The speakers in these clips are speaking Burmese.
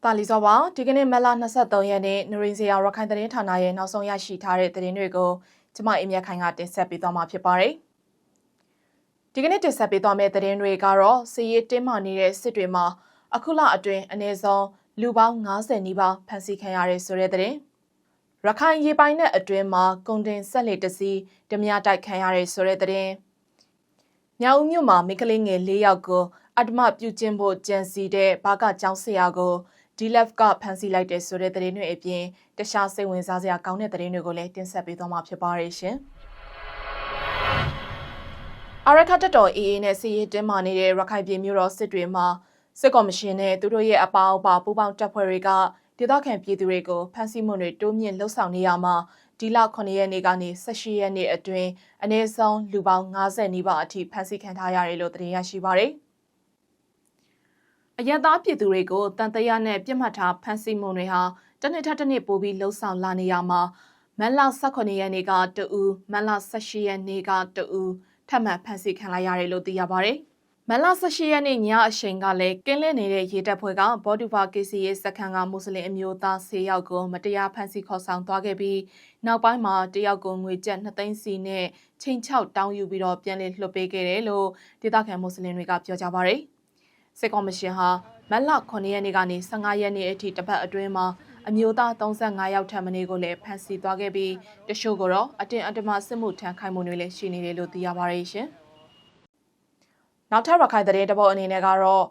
တာလီစောပါဒီကနေ့မက်လာ23ရက်နေ့နရင်စရာရခိုင်သတင်းဌာနရဲ့နောက်ဆုံးရရှိထားတဲ့သတင်းတွေကိုကျမအင်မြတ်ခိုင်ကတင်ဆက်ပေးသွားမှာဖြစ်ပါတယ်။ဒီကနေ့တင်ဆက်ပေးသွားမယ့်သတင်းတွေကတော့စီရေးတင်းမာနေတဲ့စစ်တွေမှာအခုလအတွင်းအနည်းဆုံးလူပေါင်း90နီးပါးဖမ်းဆီးခံရတဲ့ဆိုတဲ့သတင်း။ရခိုင်ရေပိုင်နယ်အတွင်းမှာကုန်တင်ဆက်လက်တစီဓမြတိုက်ခံရတဲ့ဆိုတဲ့သတင်း။ညောင်မြို့မှာမိကလေးငယ်၄ယောက်ကိုအတ္တမပြုကျင့်ဖို့ကြံစီတဲ့ဘာကကျောင်းဆရာကိုDLF ကဖမ်းဆီးလိုက်တဲ့ဆိုတဲ့သတင်းတွေအပြင်တခြားစိတ်ဝင်စားစရာကောင်းတဲ့သတင်းတွေကိုလည်းတင်ဆက်ပေးသွားမှာဖြစ်ပါတယ်ရှင်။အာရခတ်တော် AA နဲ့စီရေးတင်းမာနေတဲ့ရခိုင်ပြည်မြို့တော်စစ်တွေမှာစစ်ကော်မရှင်နဲ့သူတို့ရဲ့အပေါင်းအပါပူးပေါင်းတပ်ဖွဲ့တွေကဒေသခံပြည်သူတွေကိုဖမ်းဆီးမှုတွေတိုးမြင့်လှုပ်ဆောင်နေရမှာဒီလ9ရက်နေ့ကနေ18ရက်နေ့အတွင်းအနည်းဆုံးလူပေါင်း90နီးပါးအထိဖမ်းဆီးခံထားရတယ်လို့သတင်းရရှိပါတယ်။အရသာပြည်သူတွေကိုတန်တရားနဲ့ပြစ်မှတ်ထားဖမ်းဆီးမှုတွေဟာတစ်နှစ်ထက်တစ်နှစ်ပိုပြီးလှုံ့ဆော်လာနေရမှာမက်လ18ရက်နေ့က2ဦးမက်လ18ရက်နေ့က2ဦးထပ်မံဖမ်းဆီးခံလိုက်ရတယ်လို့သိရပါတယ်။မက်လ18ရက်နေ့ညအချိန်ကလည်းကင်းလည်နေတဲ့ရေတပ်ဖွဲ့ကဘော်ဒူဖာ KCA စခန်းကမွတ်စလင်အမျိုးသား10ယောက်ကိုမတရားဖမ်းဆီးခေါ်ဆောင်သွားခဲ့ပြီးနောက်ပိုင်းမှာတယောက်ကိုငွေကျပ်2သိန်းစီနဲ့ချိန်ချောက်တောင်းယူပြီးတော့ပြန်လည်လွှတ်ပေးခဲ့တယ်လို့ဒေသခံမွတ်စလင်တွေကပြောကြပါတယ်။စစ်ကော်မရှင်ဟာမက်လ9ရက်နေ့ကနေ15ရက်နေ့အထိတပတ်အတွင်းမှာအမျိုးသား35ယောက်ထပ်မင်းကိုလည်းဖမ်းဆီးသွားခဲ့ပြီးတချို့ကတော့အတင်းအဓမ္မစစ်မှုထမ်းခိုင်းမှုတွေလည်းရှိနေတယ်လို့သိရပါတယ်ရှင်။နောက်ထပ်ရခိုင်သတင်းတပုတ်အနေနဲ့ကတော့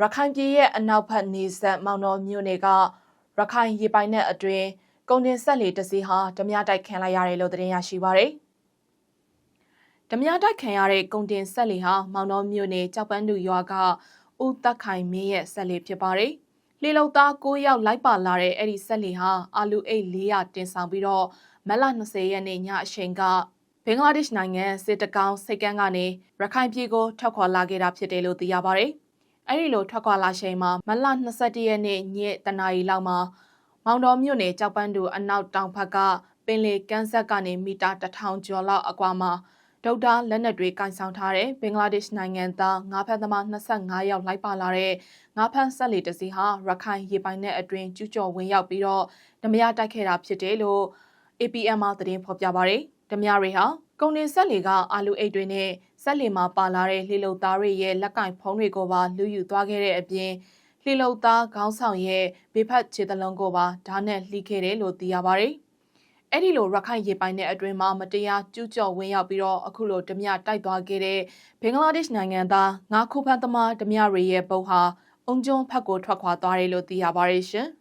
ရခိုင်ပြည်ရဲ့အနောက်ဘက်နေဆက်မောင်တော်မြို့နယ်ကရခိုင်ရေပိုင်နယ်အတွင်းကုန်တင်ဆက်လေတစီဟာဓမြတိုက်ခံလိုက်ရတယ်လို့သတင်းရရှိပါတယ်။ဓမြတိုက်ခံရတဲ့ကုန်တင်ဆက်လေဟာမောင်တော်မြို့နယ်ကြောက်ပန်းတူရွာကဦးသက်ခိုင်မင်းရဲ့ဆက်လေဖြစ်ပါတယ်။လေလုံသား9ယောက်လိုက်ပါလာတဲ့အဲ့ဒီဆက်လေဟာအာလူအိတ်400တင်ဆောင်ပြီးတော့မက်လ20ရက်နေ့ညအချိန်ကဘင်္ဂလားဒေ့ရှ်နိုင်ငံစစ်တကောင်းစိတ်ကမ်းကနေရခိုင်ပြည်ကိုထွက်ခွာလာခဲ့တာဖြစ်တယ်လို့သိရပါတယ်။အဲ့ဒီလိုထွက်ခွာလာချိန်မှာမက်လ21ရက်နေ့ညတနာရီလောက်မှာမောင်တော်မြို့နယ်ကြောက်ပန်းတူအနောက်တောင်ဘက်ကပင်လေကမ်းဆက်ကနေမီတာ1000ကျော်လောက်အကွာမှာဒေါက်တာလက်နက်တွေကင်ဆောင်ထားတဲ့ဘင်္ဂလားဒေ့ရှ်နိုင်ငံသားငါးဖမ်းသမား25ယောက်လိုက်ပါလာတဲ့ငါးဖမ်းဆက်လေတစီဟာရခိုင်ရေပိုင်နယ်အတွင်းကျူးကျော်ဝင်ရောက်ပြီးတော့ဓမြတိုက်ခဲ့တာဖြစ်တယ်လို့ APM မှာသတင်းဖော်ပြပါတယ်။ဓမြတွေဟာကုန်တင်ဆက်လေကအာလူအိတ်တွေနဲ့ဆက်လေမှာပါလာတဲ့လှေလုံသားတွေရဲ့လက်ကင်ဖုံးတွေကိုပါလူယူသွားခဲ့တဲ့အပြင်လှေလုံသားခေါင်းဆောင်ရဲ့ဘေးဖက်ခြေသလုံးကိုပါဓာတ်နဲ့လှီးခဲ့တယ်လို့သိရပါတယ်။အဲ့ဒီလိုရခိုင်ရေပိုင်နယ်အတွင်းမှာမတရားကျူးကျော်ဝင်ရောက်ပြီးတော့အခုလိုဓမြတိုက်သွားခဲ့တဲ့ဘင်္ဂလားဒေ့ရှ်နိုင်ငံသားငါးခုဖမ်းသမားဓမြတွေရဲ့ပုတ်ဟာအုံကျုံဖက်ကိုထွက်ခွာသွားတယ်လို့သိရပါတယ်ရှင်။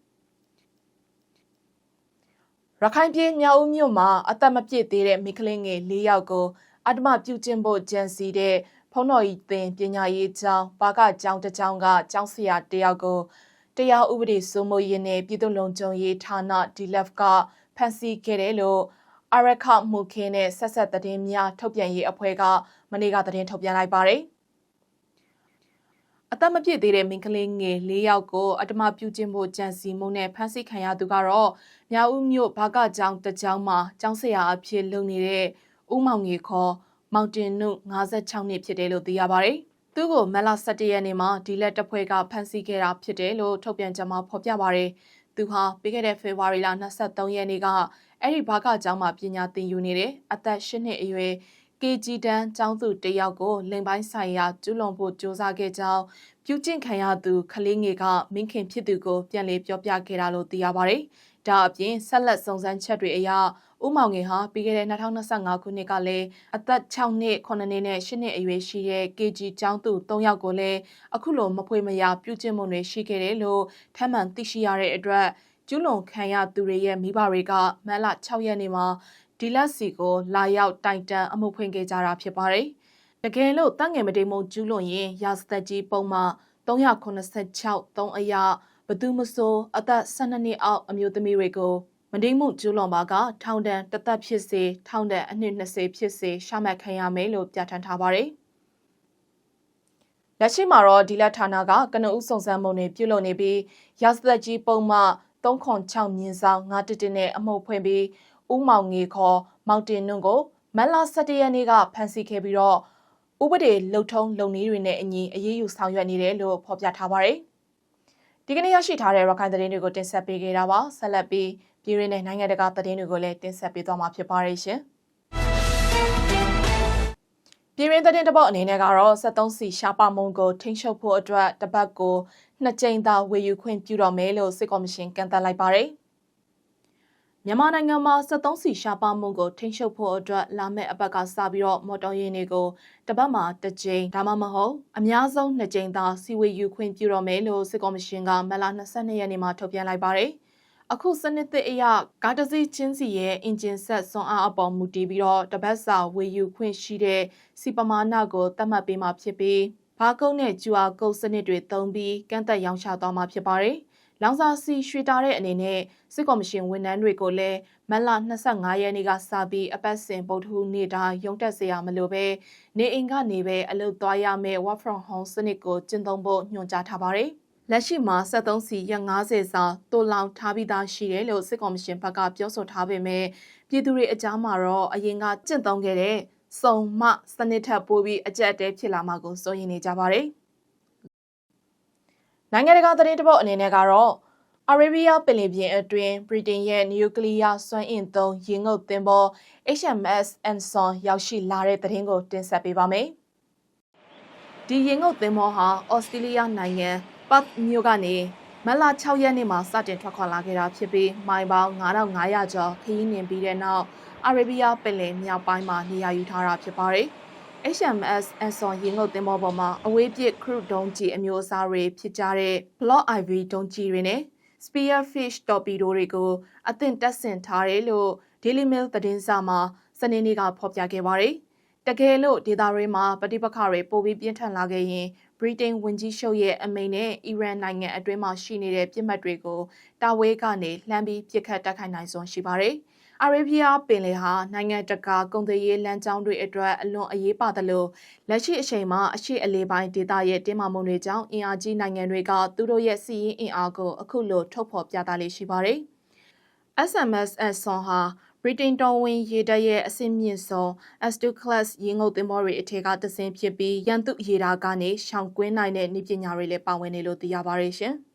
ရခိုင်ပြည်မြောက်ဦးမြို့မှာအသက်မပြည့်သေးတဲ့မိကလေးငယ်၄ယောက်ကိုအတ္တမပြုကျင့်ဖို့ကြံစီတဲ့ဖုံးတော်ကြီးသင်ပညာရေးကျောင်းဘာကကျောင်းတစ်ကျောင်းကကျောင်းဆရာတယောက်ကိုတရားဥပဒေစိုးမိုးရေးနဲ့ပြည်သူ့လုံခြုံရေးဌာန DLF ကဖမ်းဆီးခဲ့တယ်လို့အာရခမှုခင်းနဲ့ဆက်ဆက်သတင်းများထုတ်ပြန်ရေးအဖွဲ့ကမနေ့ကသတင်းထုတ်ပြန်လိုက်ပါတယ်။အသက်မပြည့်သေးတဲ့မိန်းကလေးငယ်၄ယောက်ကိုအတ္တမပြုကျင့်ဖို့ကြံစီမှုနဲ့ဖမ်းဆီးခံရသူကတော့မြောက်ဦးမြို့ဘာကကျောင်းတစ်ကျောင်းမှာကျောင်းဆရာအဖြစ်လုပ်နေတဲ့ဦးမောင်ငယ်ခေါ်မောင်တင်နု56နှစ်ဖြစ်တယ်လို့သိရပါတယ်။သူကိုမက်လ17ရက်နေ့မှာဒီလက်တပ်ဖွဲ့ကဖမ်းဆီးခဲ့တာဖြစ်တယ်လို့ထုတ်ပြန်ကြေညာဖော်ပြပါတယ်။သူဟာပြီးခဲ့တဲ့ဖေဖော်ဝါရီလ23ရက်နေ့ကအဲ့ဒီဘာကကျောင်းမှာပညာသင်ယူနေတဲ့အသက်8နှစ်အရွယ် KG တန်းကျောင်းသူတယောက်ကိုလိမ်ပိုင်းဆိုင်ရာကျူးလွန်ဖို့ကြိုးစားခဲ့ကြောင်းပြုကျင့်ခံရသူခလေးငယ်ကမင်းခင်ဖြစ်သူကိုပြန်လည်ပြောပြခဲ့တာလို့သိရပါတယ်။ဒါအပြင်ဆက်လက်စုံစမ်းချက်တွေအရဦးမောင်ငယ်ဟာပြီးခဲ့တဲ့2025ခုနှစ်ကလည်းအသက်6နှစ်9နှစ်နဲ့10နှစ်အရွယ်ရှိတဲ့ KG ကျောင်းသူ3ယောက်ကိုလည်းအခုလိုမဖွေမရပြုကျင့်မှုတွေရှိခဲ့တယ်လို့ထပ်မံသိရှိရတဲ့အတွက်ကျူးလွန်ခံရသူတွေရဲ့မိဘတွေကမက်လ6ရက်နေ့မှာဒီလက်စီကိုလာရောက်တိုင်တန်းအမှုဖွင့်ခဲ့ကြတာဖြစ်ပါတယ်။တကယ်လို့တန့်ငယ်မတိမ်မုံကျူးလွန်ရင်ရာဇသက်ကြီးပုံမှ386 3အရာဘသူမဆိုအသက်12နှစ်အောက်အမျိုးသမီးတွေကိုမတိမ်မှုကျူးလွန်ပါကထောင်ဒဏ်တစ်သက်ဖြစ်စေထောင်ဒဏ်အနှစ်20ဖြစ်စေရှမှတ်ခံရမယ်လို့ပြဋ္ဌာန်းထားပါတယ်။လက်ရှိမှာတော့ဒီလက်ဌာနကကနဦးစုံစမ်းမှုတွေပြုလုပ်နေပြီးရာဇသက်ကြီးပုံမှ306မြင်းဆောင်911နဲ့အမှုဖွင့်ပြီးဦးမောင်ငယ်ခေါ်မောင်တင်နုကိုမက်လ17ရက်နေ့ကဖမ်းဆီးခဲ့ပြီးတော့ဥပဒေလုံထုံးလုံနည်းတွေနဲ့အညီအရေးယူဆောင်ရွက်နေတယ်လို့ဖော်ပြထားပါတယ်။ ဒီကနေ့ရရှိထားတဲ့ရခိုင်သတင်းတွေကိုတင်ဆက်ပေးခဲ့တာပါဆက်လက်ပြီးပြည်ရင်းနဲ့နိုင်ငံတကာသတင်းတွေကိုလည်းတင်ဆက်ပေးသွားမှာဖြစ်ပါတယ်ရှင်ပြည်ရင်းသတင်းတစ်ပုဒ်အနေနဲ့ကတော့73စီရှားပါမုံကိုထိန်းချုပ်ဖို့အတွက်တပတ်ကို2ကြိမ်သာဝေယူခွင့်ပြုတော့မယ်လို့စစ်ကော်မရှင်ကန့်သတ်လိုက်ပါတယ်မြန်မာနိုင်ငံမှာ73စီရှားပါမှုကိုထိန်းချုပ်ဖို့အတွက်လာမယ့်အပတ်ကစပြီးတော့မော်တော်ယာဉ်တွေကိုတပတ်မှာ1ကြိမ်ဒါမှမဟုတ်အများဆုံး2ကြိမ်သာစီဝေယူခွင့်ပြုတော့မယ်လို့စစ်ကော်မရှင်ကမတ်လ22ရက်နေ့မှာထုတ်ပြန်လိုက်ပါတယ်။အခုစနစ်သစ်အရကားတစ်စီးချင်းစီရဲ့အင်ဂျင်ဆက်စွမ်းအားအပေါ်မူတည်ပြီးတော့တပတ်စာဝေယူခွင့်ရှိတဲ့စီပမာဏကိုသတ်မှတ်ပေးမှာဖြစ်ပြီးဘာကုတ်နဲ့ QR code စနစ်တွေသုံးပြီးကန့်သက်ရောင်းချသွားမှာဖြစ်ပါတယ်။လောင်စာစီရွှေတာတဲ့အနေနဲ့စစ်ကော်မရှင်ဝန်ထမ်းတွေကိုလည်းမတ်လ25ရက်နေ့ကစပြီးအပတ်စဉ်ပုဒ်ထူးနေ့တိုင်းရုံတက်စေရမလို့ပဲနေအိမ်ကနေပဲအလုပ်သွားရမယ့် work from home စနစ်ကိုကျင့်သုံးဖို့ညွှန်ကြားထားပါတယ်။လက်ရှိမှာ73စီရက်50စာတိုးလောင်ထားပြီးသားရှိတယ်လို့စစ်ကော်မရှင်ဘက်ကပြောဆိုထားပေမဲ့ပြည်သူတွေအကြားမှာတော့အရင်ကကျင့်သုံးခဲ့တဲ့စုံမစနစ်ထပ်ပိုးပြီးအကျက်တဲဖြစ်လာမှာကိုစိုးရိမ်နေကြပါတယ်။နိုင်ငံတကာသတင်းတစ်ပုဒ်အနေနဲ့ကတော့အာရေဗီးယားပင်လယ်ပြင်အတွင်းဗြိတိန်ရဲ့နျူကလ িয়ার စွမ်းအင်သုံးရေငုပ်သင်္ဘော HMS Anson ရောက်ရှိလာတဲ့သတင်းကိုတင်ဆက်ပေးပါမယ်။ဒီရေငုပ်သင်္ဘောဟာဩစတြေးလျနိုင်ငံပတ်မြို့ကနေမတ်လ6ရက်နေ့မှာစတင်ထွက်ခွာလာခဲ့တာဖြစ်ပြီးမိုင်ပေါင်း9500ကျော်ခရီးနှင်ပြီးတဲ့နောက်အာရေဗီးယားပင်လယ်မြောက်ပိုင်းမှာနေရာယူထားတာဖြစ်ပါတယ်။ HMS Anson ရေငုပ်သင်္ဘောပေါ်မှာအဝေးပစ်ခရုဒုံးကြီးအမျိုးအစားတွေဖြစ်ကြတဲ့ Block IV ဒုံးကြီးတွေနဲ့Spearfish torpedo တွေကိုအသင့်တပ်ဆင်ထားတယ်လို့ Daily Mail သတင်းစာမှာစနေနေ့ကဖော်ပြခဲ့ပါတယ်။တကယ်လို့ဒေသတွေမှာပဋိပက္ခတွေပိုပြီးပြင်းထန်လာခဲ့ရင်ဗြိတိန်ဝန်ကြီးချုပ်ရဲ့အမိန့်နဲ့အီရန်နိုင်ငံအတွင်းမှာရှိနေတဲ့ပြစ်မှတ်တွေကိုတာဝဲကနေလှမ်းပြီးပစ်ခတ်တိုက်ခိုက်နိုင်စွမ်းရှိပါတယ်။အာရေဗီးယားပင်လယ်ဟာနိုင်ငံတကာကုန်သွယ်ရေးလမ်းကြောင်းတွေအတွက်အလွန်အရေးပါသလိုလက်ရှိအချိန်မှာအရှိအလေးပိုင်းဒေသရဲ့တင်းမာမှုတွေကြောင့်အင်အားကြီးနိုင်ငံတွေကသူတို့ရဲ့စီးရင်အင်အားကိုအခုလိုထုတ်ဖော်ပြသလေးရှိပါတယ်။ SMS Anson ဟာဗြိတိန်တော်ဝင်ရေတပ်ရဲ့အဆင့်မြင့်ဆုံး S2 class ရေငုပ်သင်္ဘောတွေအထက်ကတဆင့်ဖြစ်ပြီးရန်သူရေဒါကနေရှောင်ကွင်းနိုင်တဲ့နည်းပညာတွေလည်းပါဝင်နေလို့သိရပါတယ်ရှင်။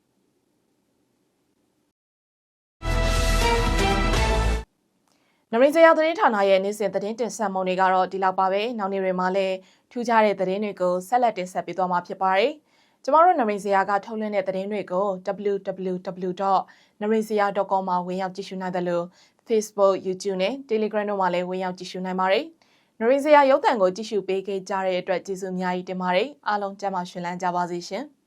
နရိစရာသတင်းဌာနရဲ့နေ့စဉ်သတင်းတင်ဆက်မှုတွေကတော့ဒီလောက်ပါပဲ။နောက်နေ့တွေမှာလည်းထူးခြားတဲ့သတင်းတွေကိုဆက်လက်တင်ဆက်ပေးသွားမှာဖြစ်ပါတယ်။ကျမတို့နရိစရာကထုတ်လွှင့်တဲ့သတင်းတွေကို www.narinsaya.com မှာဝင်ရောက်ကြည့်ရှုနိုင်တယ်လို့ Facebook, YouTube နဲ့ Telegram တို့မှာလည်းဝင်ရောက်ကြည့်ရှုနိုင်ပါတယ်။နရိစရာရုပ်သံကိုကြည့်ရှုပေးခဲ့ကြတဲ့အတွက်ကျေးဇူးအများကြီးတင်ပါတယ်။အားလုံးကျန်းမာရှင်လန်းကြပါစေရှင်။